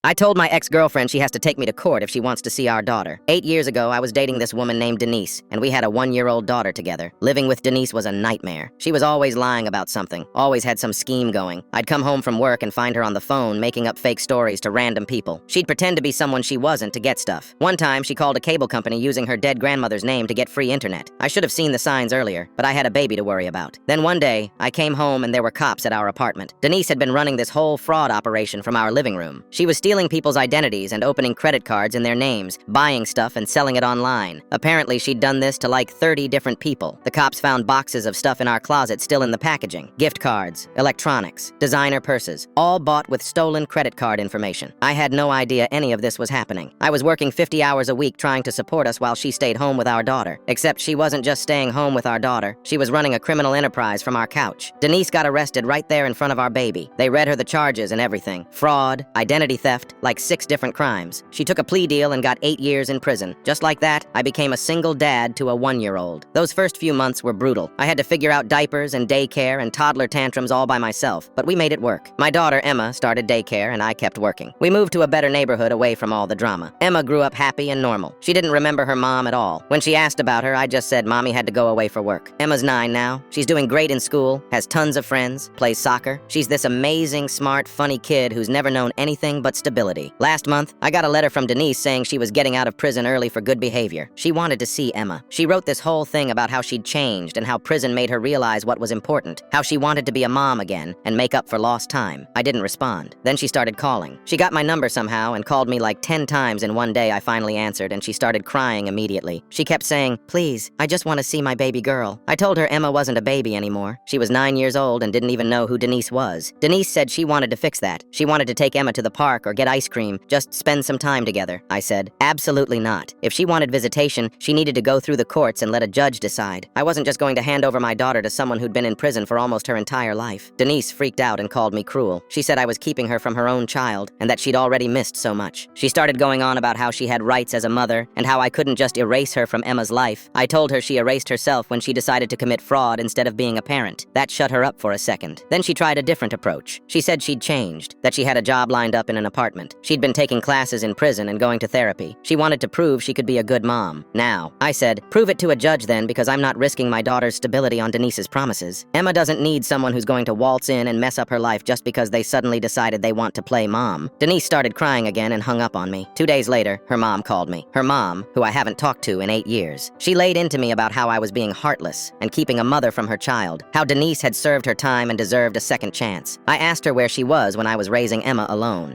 I told my ex-girlfriend she has to take me to court if she wants to see our daughter. 8 years ago, I was dating this woman named Denise, and we had a 1-year-old daughter together. Living with Denise was a nightmare. She was always lying about something, always had some scheme going. I'd come home from work and find her on the phone making up fake stories to random people. She'd pretend to be someone she wasn't to get stuff. One time, she called a cable company using her dead grandmother's name to get free internet. I should have seen the signs earlier, but I had a baby to worry about. Then one day, I came home and there were cops at our apartment. Denise had been running this whole fraud operation from our living room. She was stealing people's identities and opening credit cards in their names, buying stuff and selling it online. Apparently, she'd done this to like 30 different people. The cops found boxes of stuff in our closet still in the packaging. Gift cards, electronics, designer purses, all bought with stolen credit card information. I had no idea any of this was happening. I was working 50 hours a week trying to support us while she stayed home with our daughter. Except she wasn't just staying home with our daughter. She was running a criminal enterprise from our couch. Denise got arrested right there in front of our baby. They read her the charges and everything. Fraud, identity theft, like 6 different crimes. She took a plea deal and got 8 years in prison. Just like that, I became a single dad to a 1-year-old. Those first few months were brutal. I had to figure out diapers and daycare and toddler tantrums all by myself, but we made it work. My daughter, Emma, started daycare and I kept working. We moved to a better neighborhood away from all the drama. Emma grew up happy and normal. She didn't remember her mom at all. When she asked about her, I just said Mommy had to go away for work. Emma's 9 now. She's doing great in school, has tons of friends, plays soccer. She's this amazing, smart, funny kid who's never known anything but stability. Last month, I got a letter from Denise saying she was getting out of prison early for good behavior. She wanted to see Emma. She wrote this whole thing about how she'd changed and how prison made her realize what was important, how she wanted to be a mom again and make up for lost time. I didn't respond. Then she started calling. She got my number somehow and called me like 10 times in one day. I finally answered and she started crying immediately. She kept saying, "Please, I just want to see my baby girl." I told her Emma wasn't a baby anymore. She was 9 years old and didn't even know who Denise was. Denise said she wanted to fix that. She wanted to take Emma to the park or get ice cream, just spend some time together. I said, absolutely not. If she wanted visitation, she needed to go through the courts and let a judge decide. I wasn't just going to hand over my daughter to someone who'd been in prison for almost her entire life. Denise freaked out and called me cruel. She said I was keeping her from her own child and that she'd already missed so much. She started going on about how she had rights as a mother and how I couldn't just erase her from Emma's life. I told her she erased herself when she decided to commit fraud instead of being a parent. That shut her up for a second. Then she tried a different approach. She said she'd changed, that she had a job lined up in an apartment. She'd been taking classes in prison and going to therapy. She wanted to prove she could be a good mom. Now, I said, prove it to a judge then, because I'm not risking my daughter's stability on Denise's promises. Emma doesn't need someone who's going to waltz in and mess up her life just because they suddenly decided they want to play mom. Denise started crying again and hung up on me. 2 days later, her mom called me. Her mom, who I haven't talked to in 8 years. She laid into me about how I was being heartless and keeping a mother from her child, how Denise had served her time and deserved a second chance. I asked her where she was when I was raising Emma alone.